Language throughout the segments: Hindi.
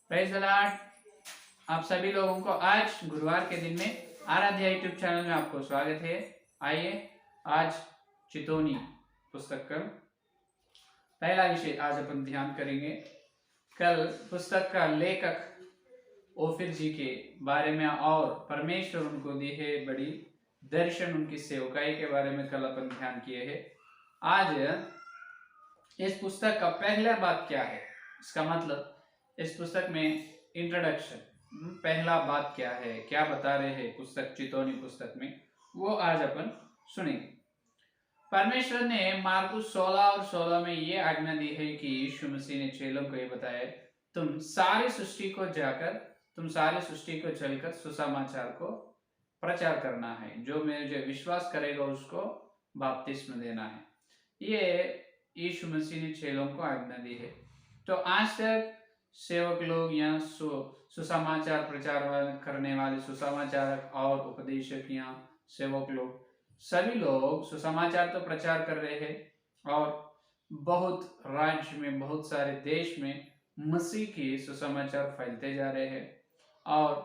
Praise the Lord. आप सभी लोगों को आज गुरुवार के दिन में आराध्या यूट्यूब चैनल में आपको स्वागत है। आइए आज चितौनी पुस्तक का पहला विषय आज अपन ध्यान करेंगे। कल पुस्तक का लेखक ओफिर जी के बारे में और परमेश्वर उनको दी है बड़ी दर्शन, उनकी सेवकाई के बारे में कल अपन ध्यान किए हैं। आज इस पुस्तक का पहला बात क्या है, इसका मतलब इस पुस्तक में इंट्रोडक्शन, पहला बात क्या है, क्या बता रहे हैं पुस्तक चितौनी पुस्तक में, वो आज अपन सुनेंगे। परमेश्वर ने मार्कुस 16 और 16 में ये आज्ञा दी है कि यीशु मसीह ने चेलों को ये बताया, तुम सारी सृष्टि को जाकर, तुम सारी सृष्टि को चलकर सुसमाचार को प्रचार करना है। जो मुझे विश्वास करेगा उसको बपतिस्मा देना है। ये यीशु मसीह ने चेलों को आज्ञा दी है। तो आज तक सेवक लोग या सुसमाचार प्रचार करने वाले सुसमाचारक और उपदेशक या सेवक लोग, सभी लोग सुसमाचार तो प्रचार कर रहे हैं और बहुत राज्य में, बहुत सारे देश में मसीह की सुसमाचार फैलते जा रहे हैं। और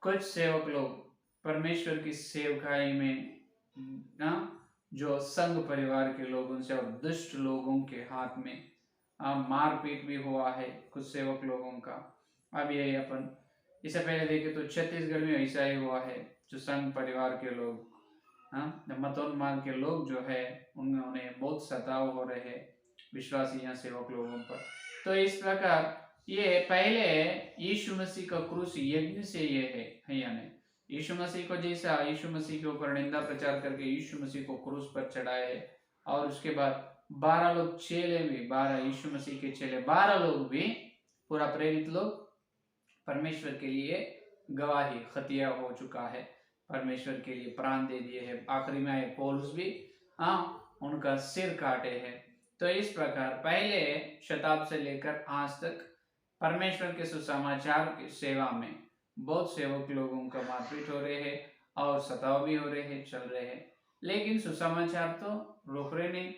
कुछ सेवक लोग परमेश्वर की सेवकाई में जो संघ परिवार के लोगों से और दुष्ट लोगों के हाथ में मारपीट भी हुआ है कुछ सेवक लोगों का। अब ये अपन इससे पहले देखे तो छत्तीसगढ़ में ऐसा ही हुआ है। जो संघ परिवार के लोग, मतोन्माद के लोग जो है, उन्होंने बहुत सताव हो रहे हैं विश्वासी या सेवक लोगों पर। तो इस प्रकार ये पहले यीशु मसीह का क्रूस यज्ञ से ये है यानी यीशु मसीह को, जैसा यीशु मसीह के ऊपर निंदा प्रचार करके यीशु मसीह को क्रूस पर चढ़ाए है, और उसके बाद 12 लोग चेले भी, 12 यीशु मसीह के चेले, 12 लोग भी पूरा प्रेरित लोग परमेश्वर के लिए गवाही खतिया हो चुका है, परमेश्वर के लिए प्राण दे दिए हैं। आखिरी में आए पौलुस भी उनका सिर काटे हैं। तो इस प्रकार पहले शताब्दी से लेकर आज तक परमेश्वर के सुसमाचार की सेवा में बहुत सेवक लोगों का मारपीट हो रहे हैं और सताव भी हो रहे हैं, चल रहे हैं। लेकिन सुसमाचार तो रोक रहे नहीं,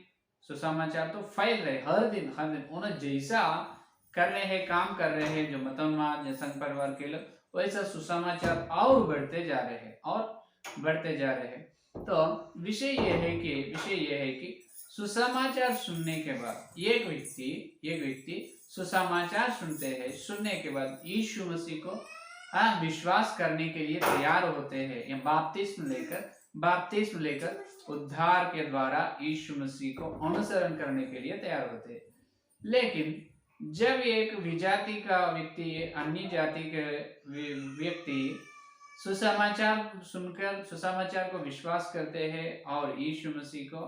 सुसमाचार तो फैल रहे हर दिन उन्हें जैसा कर रहे हैं, काम कर रहे हैं जो मतोन्माद या संघ परिवार के लोग, वैसा सुसमाचार और बढ़ते जा रहे हैं और बढ़ते जा रहे हैं। तो विषय यह है कि सुसमाचार सुनने के बाद एक व्यक्ति सुसमाचार सुनते हैं, सुनने के बाद यीशु मसीह को विश्वास करने के लिए तैयार होते हैं या बपतिस्मा लेकर उद्धार के द्वारा यीशु मसीह को अनुसरण करने के लिए तैयार होते हैं। लेकिन जब एक विजाति का व्यक्ति, अन्य जाति के व्यक्ति सुसमाचार सुनकर सुसमाचार को विश्वास करते हैं और यीशु मसीह को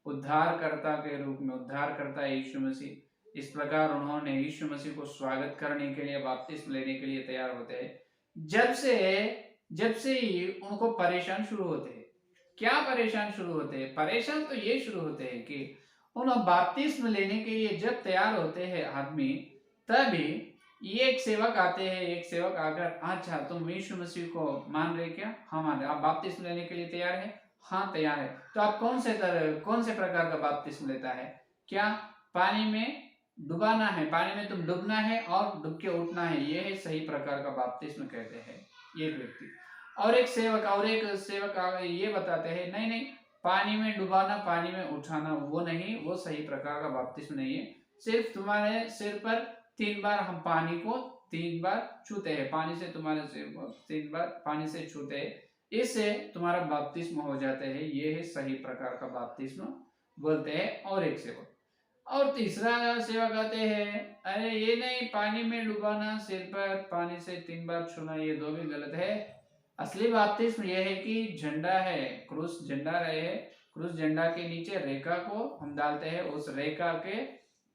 उद्धारकर्ता के रूप में, उद्धारकर्ता यीशु मसीह, इस प्रकार उन्होंने यीशु मसीह को स्वागत करने के लिए, बपतिस्मा लेने के लिए तैयार होते हैं। जब से ही उनको परेशान शुरू होते हैं। क्या परेशान शुरू होते हैं? परेशान तो ये शुरू होते हैं कि उन्हें बपतिस्मा लेने के लिए जब तैयार होते हैं आदमी, तभी एक सेवक आते हैं। एक सेवक आकर, अच्छा तुम यीशु मसीह को मान रहे क्या? हाँ मान रहे। आप बपतिस्मा लेने के लिए तैयार है? हाँ तैयार है। तो आप कौन से प्रकार का बपतिस्मा लेता है? क्या पानी में डुबाना है, पानी में तुम डूबना है और डूब के उठना है, ये है सही प्रकार का बपतिस्मा कहते हैं एक व्यक्ति। और एक सेवक ये बताते हैं, नहीं पानी में डुबाना, पानी में उठाना वो नहीं, वो सही प्रकार का बपतिस्मा नहीं है। सिर्फ तुम्हारे सिर पर 3 बार हम पानी को 3 बार छूते हैं, पानी से तुम्हारे सिर को 3 बार पानी से छूते हैं, इससे तुम्हारा बपतिस्मा हो जाते हैं। ये है सही प्रकार का बपतिस्मा बोलते हैं। और एक सेवक और तीसरा सेवक आते हैं, अरे ये नहीं, पानी में डुबाना, सिर पर पानी से 3 बार छूना, ये दो भी गलत है। असली बपतिस्मा यह है कि झंडा है, क्रूस झंडा रहे है, क्रूस झंडा के नीचे रेखा को हम डालते हैं, उस रेखा के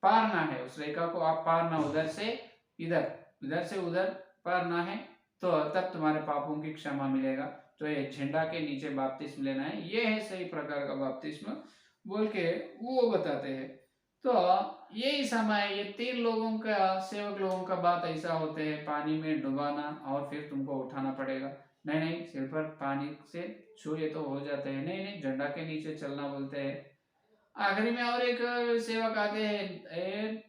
पारना है, उस रेखा को आप पारना, उधर से इधर, इधर से उधर पारना है, तो तब तुम्हारे पापों की क्षमा मिलेगा। तो ये झंडा के नीचे बपतिस्मा लेना है, ये है सही प्रकार का बपतिस्मा बोल के वो बताते हैं। तो यही समय ये 3 लोगों का, सेवक लोगों का बात ऐसा होते हैं, पानी में डुबाना और फिर तुमको उठाना पड़ेगा। नहीं सिर पर पानी से छूए तो हो जाते हैं, नहीं झंडा के नीचे चलना बोलते हैं। आखिरी में और एक सेवक आते हैं,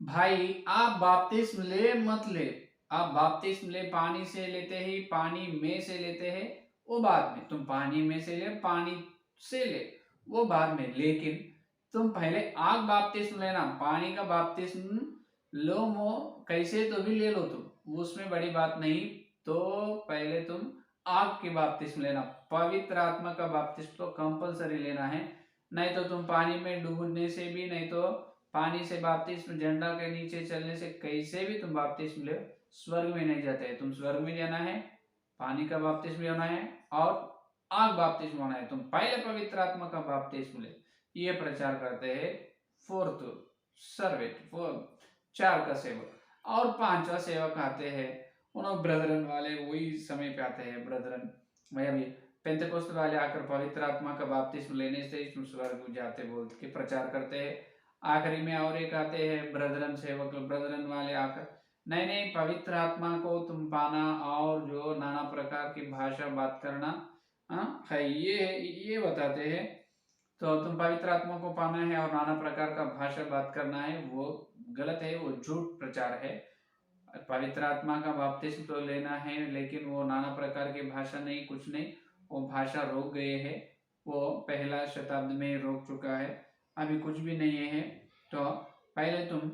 भाई आप बपतिस्म ले मत ले, आप बपतिस्म ले पानी से लेते ही पानी में से लेते हैं वो बाद में, तुम पानी में से ले पानी से ले वो बाद में, लेकिन तुम पहले आग बपतिस्म लेना, पानी का बपतिस्म लो मो कैसे तो भी ले लो तुम, उसमें बड़ी बात नहीं। तो पहले तुम आग की बपतिस्म लेना, पवित्र आत्मा का बपतिस्म तो कंपलसरी लेना है, नहीं तो तुम पानी में डूबने से भी, नहीं तो पानी से बपतिस्म झंडा के नीचे चलने से कैसे भी तुम बपतिस्म ले, स्वर्ग में नहीं जाते है। तुम स्वर्ग में जाना है, पानी का बपतिस्म लेना है और आग बपतिस्म होना है, तुम पहले पवित्र आत्मा का बपतिस्म ले, ये प्रचार करते हैं। फोर्थ सर्वेंट, चार का सेवक, और पांचवा सेवक आते हैं उन्होंने ब्रदरन वाले, वही समय पे आते हैं ब्रदरन, मैं अभी पेंतेकोस्त वाले आकर पवित्र आत्मा का बपतिस्म लेने से तुम स्वर्ग जाते बोल के प्रचार करते हैं। आखिरी में और एक आते हैं ब्रदरन सेवक, ब्रदरन वाले आकर नहीं नहीं पवित्र आत्मा को तुम पाना और जो नाना प्रकार की भाषा बात करना है, ये बताते हैं। तो तुम पवित्र आत्मा को पाना है और नाना प्रकार का भाषा बात करना है, वो गलत है, वो झूठ प्रचार है। पवित्र आत्मा का बपतिस्म तो लेना है, लेकिन वो नाना प्रकार की भाषा नहीं, कुछ नहीं, वो भाषा रोक गए है, वो पहला शताब्दी में रोक चुका है, अभी कुछ भी नहीं है। तो पहले तुम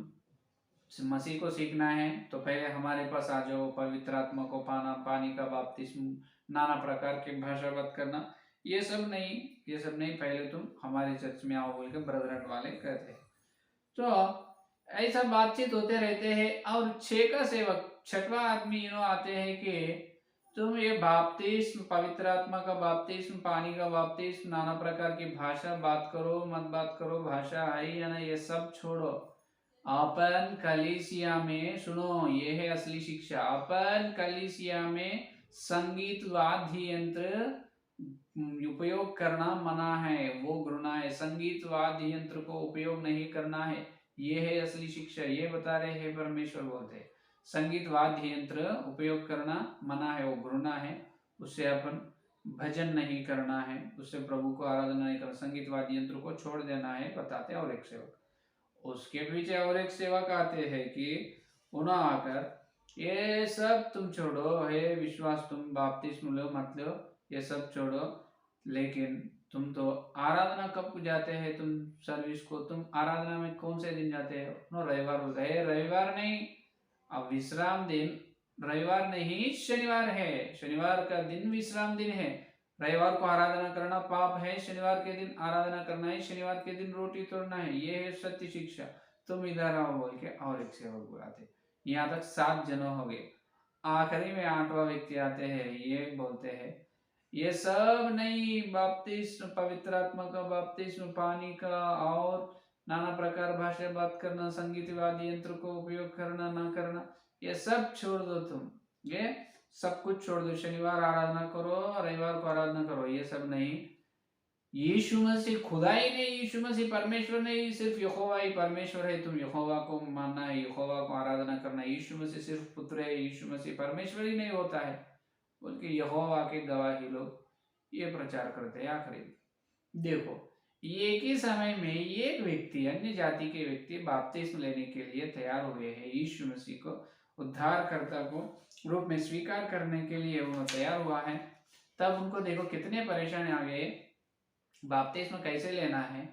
मसीह को सीखना है तो पहले हमारे पास आ जाओ, पवित्र आत्मा को पाना, पानी का बपतिस्म, नाना प्रकार की भाषा बात करना, ये सब नहीं, ये सब नहीं, पहले तुम हमारे चर्च में आओ बोल के ब्रदरन वाले कहते हैं। तो ऐसा बातचीत होते रहते हैं। और छह का सेवक, छठवा आदमी यूँ आते हैं कि तुम ये बपतिस्म, पवित्र आत्मा का बपतिस्म, पानी का बपतिस्म, नाना प्रकार की भाषा बात करो मत बात करो, भाषा आई या ना, ये सब छोड़ो। अपन कलीसिया में सुनो, ये है असली शिक्षा, अपन कलीसिया में संगीत वाद्य यंत्र उपयोग करना मना है, वो घृणा है, संगीत वाद्य यंत्र को उपयोग नहीं करना है, ये है असली शिक्षा, ये बता रहे हैं परमेश्वर बोलते हैं। संगीत वाद्य यंत्र उपयोग करना मना है, वो घृणा है, उससे अपन भजन नहीं करना है, उससे प्रभु को आराधना नहीं करना, संगीत वाद्य यंत्र को छोड़ देना है, बताते हैं। और एक सेवक, उसके पीछे और एक सेवक आते हैं कि उन्होंने आकर ये सब तुम छोड़ो, हे विश्वास तुम बपतिस्म लो मत लो, ये सब छोड़ो, लेकिन तुम तो आराधना कब जाते हैं, तुम सर्विस को, तुम आराधना में कौन से दिन जाते हो? रविवार बोलते हैं, रविवार नहीं, अब विश्राम दिन, रविवार नहीं शनिवार है, शनिवार का दिन विश्राम दिन है, रविवार को आराधना करना पाप है, शनिवार के दिन आराधना करना है, शनिवार के दिन रोटी तोड़ना है, ये है सत्य शिक्षा, तुम इधर आओ बोल के और एक सेवक बुलाते। यहाँ तक 7 जन हो गए। आखिरी में 8वां व्यक्ति आते हैं, ये बोलते हैं ये सब नहीं, बपतिस्म, पवित्र आत्मा का बपतिस्म, पानी का और नाना प्रकार भाषा बात करना, संगीत वाद्य यंत्र को उपयोग करना ना करना, ये सब छोड़ दो तुम, ये सब कुछ छोड़ दो, शनिवार आराधना करो, रविवार को आराधना करो, ये सब नहीं। यीशु मसीह खुदा ही नहीं, यीशु मसीह परमेश्वर नहीं, सिर्फ यहोवा ही परमेश्वर है, तुम यहोवा को मानना है, यहोवा को आराधना करना, यीशु मसीह सिर्फ पुत्र है, यीशु मसीह परमेश्वर ही नहीं होता है बोल के यहोवा के गवाही लोग ये प्रचार करते हैं। आखिरी देखो, एक ही समय में एक व्यक्ति, अन्य जाति के व्यक्ति बपतिस्म लेने के लिए तैयार हुए हैं, यीशु मसीह को उद्धारकर्ता को रूप में स्वीकार करने के लिए वो तैयार हुआ है, तब उनको देखो कितने परेशानी आ गए, बपतिस्म कैसे लेना है,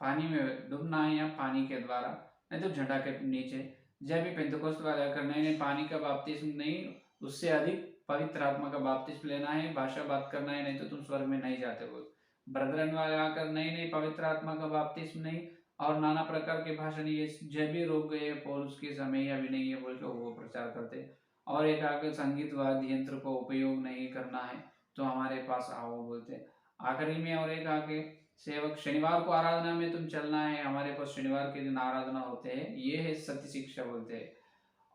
पानी में डूबना है या पानी के द्वारा, नहीं तो झंडा के नीचे। जब भी पेंतुकोस्त वाले आकर नहीं नहीं पानी का बपतिस्म नहीं, उससे अधिक पवित्र आत्मा का बपतिस्म लेना है, भाषा बात करना है, नहीं तो तुम स्वर्ग में नहीं जाते बोल। ब्रदरन वाले आकर नहीं नहीं पवित्र आत्मा का बपतिस्म नहीं और नाना प्रकार के भाषण, ये जब भी रोक गए पौलुस के समय अभी नहीं है बोल के वो प्रचार करते। और एक आकर संगीत वाद्य यंत्र को उपयोग नहीं करना है, तो हमारे पास आओ बोलते। आखिरी में और एक आगे सेवक, शनिवार को आराधना में तुम चलना है, हमारे पास शनिवार के दिन आराधना होते हैं, ये है सत्य शिक्षा बोलते हैं।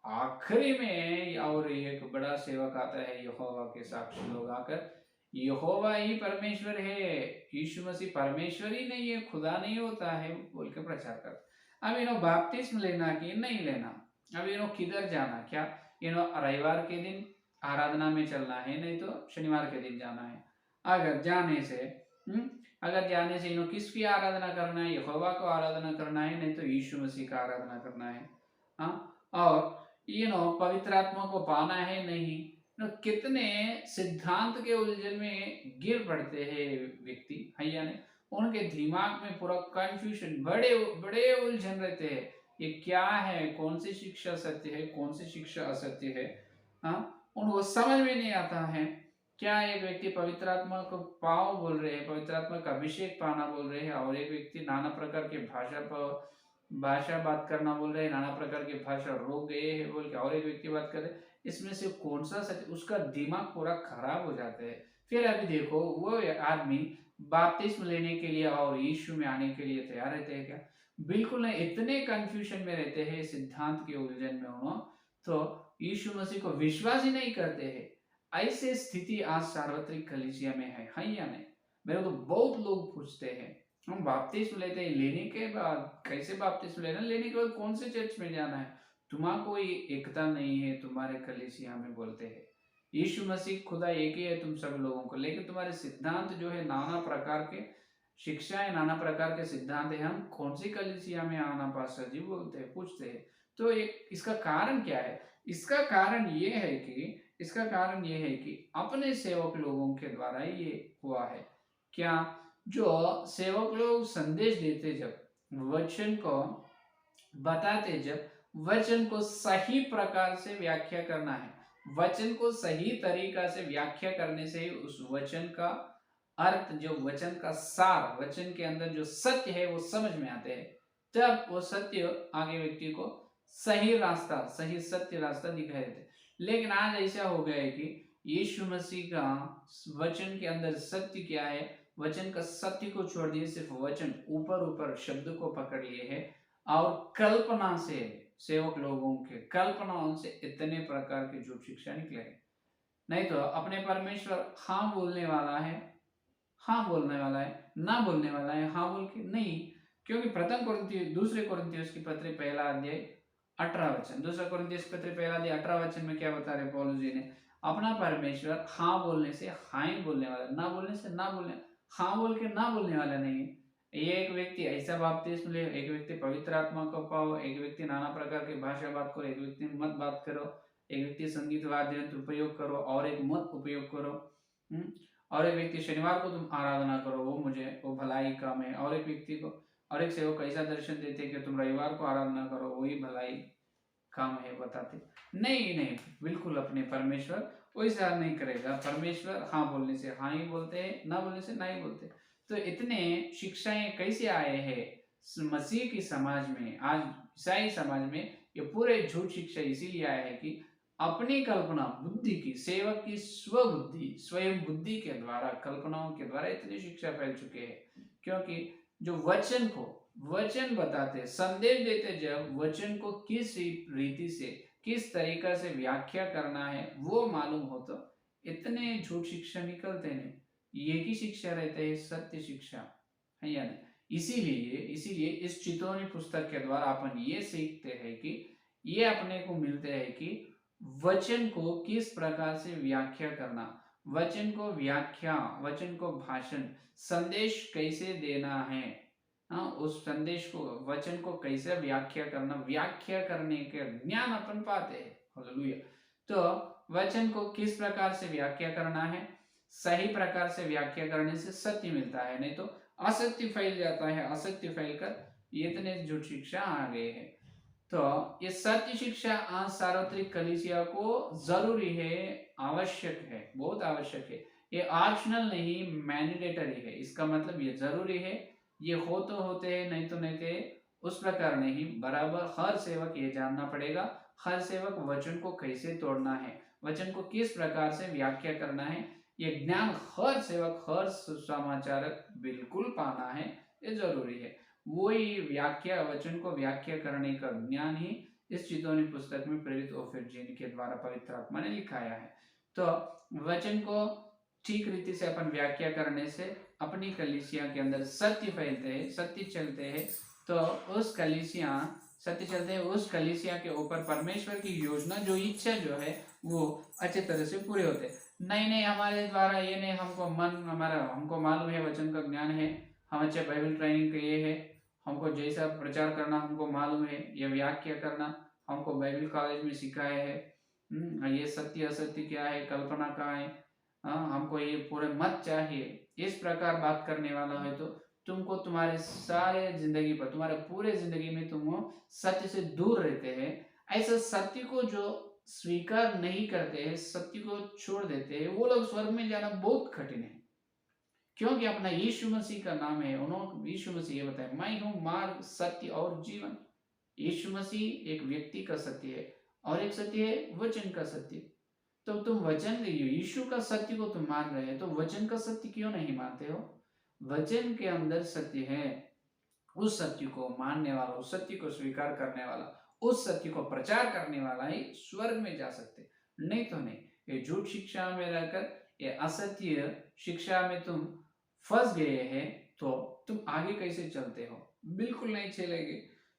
आखिरी में और एक बड़ा सेवक आता है, यहोवा के साक्षी लोग आकर, यहोवा ही परमेश्वर है, यीशु मसीह परमेश्वर ही नहीं है, खुदा नहीं होता है बोल के प्रचार कर। अब इन्हों बपतिस्म लेना कि नहीं लेना, अब इन्हों किधर जाना, क्या इन्हों रविवार के दिन आराधना में चलना है, नहीं तो शनिवार के दिन जाना है। अगर जाने से इन्हों किसकी आराधना करना है, यहोवा को आराधना करना है, नहीं तो यीशु मसीह का आराधना करना है। और पवित्र आत्मा को पाना है नहीं, कितने सिद्धांत के उलझन में गिर पड़ते हैं व्यक्ति, है या नहीं। उनके दिमाग में पूरा कंफ्यूजन, बड़े बड़े उलझन रहते हैं, ये क्या है, कौन सी शिक्षा सत्य है, कौन सी शिक्षा असत्य है। उनको समझ में नहीं आता है। क्या एक व्यक्ति पवित्र आत्मा को पाओ बोल रहे हैं, पवित्र आत्मा का अभिषेक पाना बोल रहे हैं, और एक व्यक्ति नाना प्रकार के भाषा बात करना बोल रहे हैं, नाना प्रकार की भाषा रोक गए हैं बोल के और एक व्यक्ति बात कर रहे, इसमें से कौन सा सत्य, उसका दिमाग पूरा खराब हो जाता है। फिर अभी देखो वो आदमी बपतिस्मा लेने के लिए और यीशु में आने के लिए तैयार रहते हैं क्या? बिल्कुल नहीं, इतने कंफ्यूजन में रहते हैं, सिद्धांत के उलझन में उन्होंने तो यीशु मसीह को विश्वास ही नहीं करते हैं। ऐसे स्थिति आज सार्वत्रिक कलीसिया में है या नहीं? मेरे को तो बहुत लोग पूछते हैं, हम बपतिस्मा लेते हैं, लेने के बाद कैसे बपतिस्मा लेना, लेने के बाद कौन से चर्च में जाना है, तुम्हारा कोई एकता नहीं है तुम्हारे कलीसिया में, बोलते हैं यीशु मसीह खुदा एक ही है तुम सब लोगों को, लेकिन तुम्हारे सिद्धांत जो है नाना प्रकार के शिक्षाएं, नाना प्रकार के सिद्धांत है, हम कौन सी कलीसिया में आना पास्टर जी, बोलते हैं, पूछते हैं। तो एक इसका कारण क्या है? इसका कारण ये है कि अपने सेवक लोगों के द्वारा ये हुआ है। क्या? जो सेवक लोग संदेश देते, जब वचन को बताते, जब वचन को सही प्रकार से व्याख्या करना है, वचन को सही तरीका से व्याख्या करने से ही उस वचन का अर्थ, जो वचन का सार, वचन के अंदर जो सत्य है वो समझ में आते हैं, तब वो सत्य आगे व्यक्ति को सही रास्ता, सही सत्य रास्ता दिखाई देते। लेकिन आज ऐसा हो गया है कि यीशु मसीह का वचन के अंदर सत्य क्या है, वचन का सत्य को छोड़ दिए, सिर्फ वचन ऊपर ऊपर शब्द को पकड़ लिए है, और कल्पना से, सेवक लोगों के कल्पनाओं से इतने प्रकार की झूठ शिक्षा निकले। नहीं तो अपने परमेश्वर हाँ बोलने वाला है, हाँ बोलने वाला है, ना बोलने वाला है, हाँ बोल के नहीं। क्योंकि दूसरे कोरिन्थियों की पत्री पहला अध्याय 18 वचन, दूसरा कोरिन्थियों की पत्री पहला अध्याय 18 वचन में क्या बता रहे पौलुस जी ने, अपना परमेश्वर हाँ बोलने से हाँ ही बोलने वाला, ना बोलने से ना बोलने, हाँ बोल के ना बोलने वाला नहीं है। ये एक व्यक्ति ऐसा बपतिस्मा ले, एक व्यक्ति पवित्र आत्मा को पाओ, एक व्यक्ति नाना प्रकार की भाषा बात करो, एक व्यक्ति मत बात करो, एक व्यक्ति संगीत वाद्य यंत्र उपयोग करो और एक मत उपयोग करो, और एक व्यक्ति शनिवार को तुम आराधना करो, वो भलाई काम है, और एक व्यक्ति को, और एक सेवक ऐसा दर्शन देते कि तुम रविवार को आराधना करो, वही भलाई काम है, बताते नहीं, बिल्कुल अपने परमेश्वर वैसा नहीं करेगा। परमेश्वर हाँ बोलने से हाँ ही बोलते हैं, ना बोलने से ना ही बोलते। तो इतने शिक्षाएं कैसे आए हैं मसीह की समाज में, आज ईसाई समाज में ये पूरे झूठ शिक्षा इसीलिए आया है कि अपनी कल्पना बुद्धि की, सेवक की स्वबुद्धि, स्वयं बुद्धि के द्वारा, कल्पनाओं के द्वारा इतनी शिक्षा फैल चुके हैं। क्योंकि जो वचन बताते, संदेश देते, जब वचन को किस रीति से, किस तरीका से व्याख्या करना है वो मालूम हो, तो इतने झूठ शिक्षा निकलते नहीं। ये की शिक्षा रहते है सत्य शिक्षा, है या नहीं। इसीलिए इस चितौनी पुस्तक के द्वारा अपन ये सीखते हैं कि ये अपने को मिलते हैं कि वचन को किस प्रकार से व्याख्या करना, वचन को भाषण, संदेश कैसे देना है, उस संदेश को, वचन को कैसे व्याख्या करना, व्याख्या करने के ज्ञान अपन पाते हैं। हालेलुया। तो वचन को किस प्रकार से व्याख्या करना है, सही प्रकार से व्याख्या करने से सत्य मिलता है, नहीं तो असत्य फैल जाता है, असत्य फैलकर इतने झूठ शिक्षा आ गए हैं। तो ये सत्य शिक्षा आज सार्वत्रिक कलीसिया को जरूरी है, आवश्यक है, बहुत आवश्यक है। ये ऑप्शनल नहीं, मैंडेटरी है। इसका मतलब ये जरूरी है, ये हो तो होते हैं, नहीं तो नहीं थे, उस प्रकार नहीं, बराबर हर सेवक ये जानना पड़ेगा। हर सेवक वचन को कैसे तोड़ना है, वचन को किस प्रकार से व्याख्या करना है, ये ज्ञान हर सेवक, हर समाचारक बिल्कुल पाना है, ये जरूरी है। वही व्याख्या, वचन को व्याख्या करने का ज्ञान ही इस चितौनी पुस्तक में प्रेरित ओफिरजीन के द्वारा पवित्र आत्मा ने लिखाया है। तो वचन को ठीक रीति से अपन व्याख्या करने से अपनी कलीसिया के अंदर सत्य फैलते हैं, सत्य चलते हैं, तो उस कलीसिया के ऊपर परमेश्वर की योजना, जो इच्छा जो है वो अच्छे तरह से पूरे होते हैं। नहीं हमारे द्वारा ये नहीं, हमको मालूम है, वचन का ज्ञान है, हम अच्छे बाइबल ट्रेनिंग के ये है, हमको जैसा प्रचार करना हमको मालूम है, ये व्याख्या करना हमको बाइबल कॉलेज में सिखाया है। ये सत्य असत्य क्या है, कल्पना कहाँ है, हमको ये पूरे मत चाहिए, इस प्रकार बात करने वाला है तो तुमको तुम्हारे सारे जिंदगी पर, तुम्हारे पूरे जिंदगी में तुम सत्य से दूर रहते हैं। ऐसा सत्य को जो स्वीकार नहीं करते हैं, सत्य को छोड़ देते हैं, वो लोग स्वर्ग में जाना बहुत कठिन है। क्योंकि अपना यीशु मसीह का नाम है, उन्होंने यीशु मसीह ये बताया, मैं हूं मार्ग सत्य और जीवन। यीशु मसीह एक व्यक्ति का सत्य है और एक सत्य है वचन का सत्य। तो तुम वचन यीशु का सत्य को तुम मान रहे हैं, तो वचन का सत्य क्यों नहीं मानते हो? वचन के अंदर सत्य है, उस सत्य को मानने वाला, उस सत्य को स्वीकार करने वाला, उस सत्य को प्रचार करने वाला ही स्वर्ग में जा सकते, नहीं तो नहीं। ये झूठ शिक्षा में रहकर, ये असत्य शिक्षा में तुम फंस गए हैं, तो तुम आगे कैसे चलते हो? बिल्कुल नहीं चलेगे।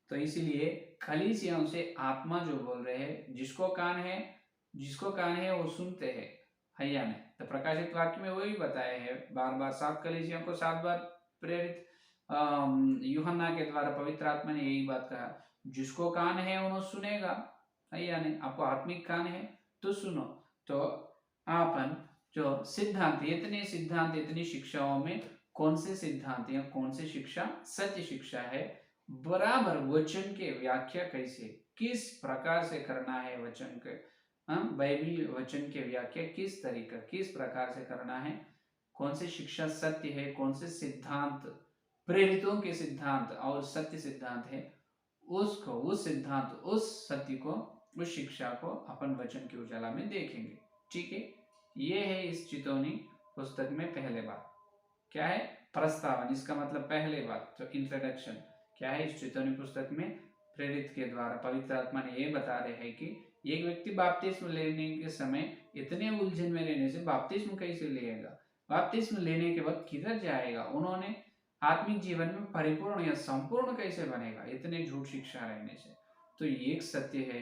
तो इसीलिए कलीसियाओं से आत्मा जो बोल रहे हैं, जिसको कान है वो सुनते हैं, हैया ने। तो प्रकाशित वाक्य में वही बताया है, बार बार 7 कलीसियाओं को 7 बार प्रेरित यूहन्ना के द्वारा पवित्र आत्मा ने यही बात कहा, जिसको कान है उन्होंने सुनेगा, हैया ने। आपको आत्मिक कान है तो सुनो। तो आपन जो सिद्धांत, इतनी शिक्षाओं में कौन से सिद्धांत या कौन से शिक्षा सत्य शिक्षा है, बराबर वचन के व्याख्या कैसे, किस प्रकार से करना है वचन के, बाइबल वचन के व्याख्या किस तरीका, किस प्रकार से करना है, कौन से शिक्षा सत्य है, कौन से सिद्धांत प्रेरितों के सिद्धांत और सत्य सिद्धांत है, उसको, उस सिद्धांत, उस सत्य को, उस शिक्षा को अपन वचन की उजाला में देखेंगे। ठीक है, ये है इस चितौनी पुस्तक में पहले बात। क्या है? प्रस्तावन, इसका मतलब पहले बात, तो इंट्रोडक्शन क्या है इस चितौनी पुस्तक में? प्रेरित के द्वारा पवित्र आत्मा ने ये बता रहे हैं कि एक व्यक्ति बपतिस्म लेने के समय इतने उलझन में रहने से बपतिस्म कैसे लेगा, बपतिस्म लेने के बाद किधर जाएगा, उन्होंने आत्मिक जीवन में परिपूर्ण या संपूर्ण कैसे बनेगा, इतने झूठ शिक्षा रहने से। तो एक सत्य है,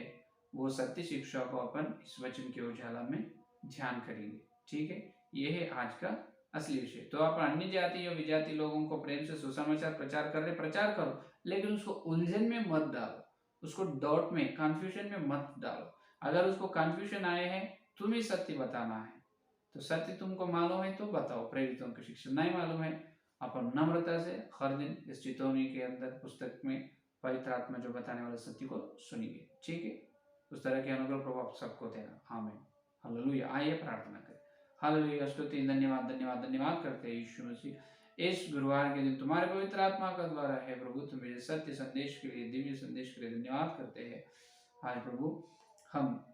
वो सत्य शिक्षा को अपन इस वचन के उजाला में ध्यान करेंगे। ठीक है, ये है आज का असली विषय। तो आप अन्य जाति और विजाति लोगों को प्रेम से सुसमाचार प्रचार कर रहे, प्रचार करो, लेकिन उसको उलझन में मत डालो, उसको डाउट में, कंफ्यूजन में मत डालो। अगर उसको कंफ्यूजन आए हैं, तुम्हें सत्य बताना है, तो सत्य तुमको मालूम है तो बताओ, प्रेरितों की शिक्षा नहीं मालूम है, अपन नम्रता से हर दिन इस चितौनी के अंदर पुस्तक में पवित्र आत्मा जो बताने वाले सत्य को सुनिए। ठीक है, उस तरह के अनुग्रह प्रभाव सबको देना। आमीन, हालेलुया। आइए प्रार्थना करें। हालेलुया, स्तुति, धन्यवाद धन्यवाद धन्यवाद करते हैं यीशु मसीह, इस गुरुवार के दिन तुम्हारे पवित्र आत्मा का द्वारा है प्रभु, तुम्हें सत्य संदेश के लिए, दिव्य संदेश के लिए धन्यवाद करते हैं। आज प्रभु हम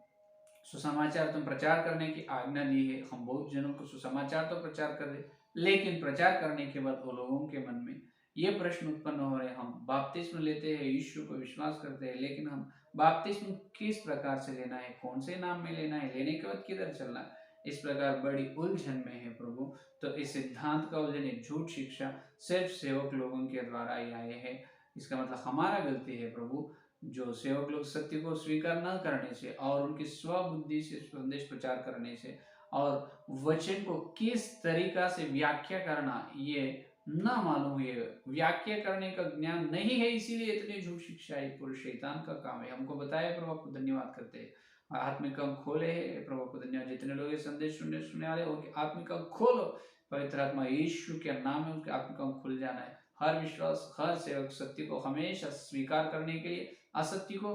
सुसमाचार तुम प्रचार करने की आज्ञा दी है, हम बहुत जनों को सुसमाचार तो प्रचार कर रहे, लेकिन प्रचार करने के बाद वो लोगों के मन में ये प्रश्न उत्पन्न हो रहे, हम बपतिस्म लेते हैं, यीशु को विश्वास करते हैं, लेकिन हम बपतिस्म किस प्रकार से लेना है, कौन से नाम में लेना है, लेने के बाद किधर चलना है, इस प्रकार बड़ी उलझन में है प्रभु। तो इस सिद्धांत का उलझन, एक झूठ शिक्षा सिर्फ सेवक लोगों के द्वारा ही आए हैं, इसका मतलब हमारा गलती है प्रभु, जो सेवक लोग सत्य को स्वीकार न करने से और उनकी स्वबुद्धि से संदेश प्रचार करने से और वचन को किस तरीका से व्याख्या करना ये ना मालूम है, व्याख्या करने का ज्ञान नहीं है, इसीलिए इतनी झूठ शिक्षा है, पूरे शैतान का काम है। हमको बताया, प्रभु आपको धन्यवाद करते हैं, आत्मिक अंग खोले है प्रभु को धन्यवाद। जितने लोग ये संदेश सुनने वाले उनके आत्मिक अंग खोलो, पवित्र आत्मा यीशु के नाम में उनके आत्मिक अंग खुल जाना है। हर विश्वास, हर सेवक सत्य को हमेशा स्वीकार करने के लिए, असत्य को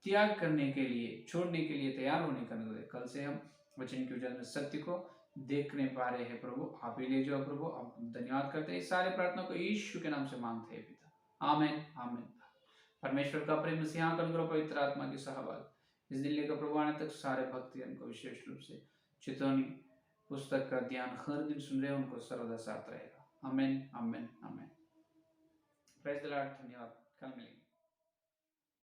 त्याग करने के लिए, छोड़ने के लिए तैयार होने का अनुरोध है। कल से हम वचन की उजाला में सत्य को देखने पा रहे हैं प्रभु, आप ही ले जाओ प्रभु, आप धन्यवाद करते हैं। इस सारे प्रार्थना को यीशु के नाम से मांगते हैं पिता, आमीन आमीन। परमेश्वर का प्रेम, मसीहा का अनुग्रह, पवित्र आत्मा की सहभाग इस दिन लेकर प्रभु आने तक सारे भक्तजन को विशेष रूप से चितौनी पुस्तक का ध्यान हर दिन सुन रहे उनको सर्वदा साथ रहेगा। आमीन आमीन आमीन। प्रेज द लॉर्ड, धन्यवाद, कल मिलेंगे।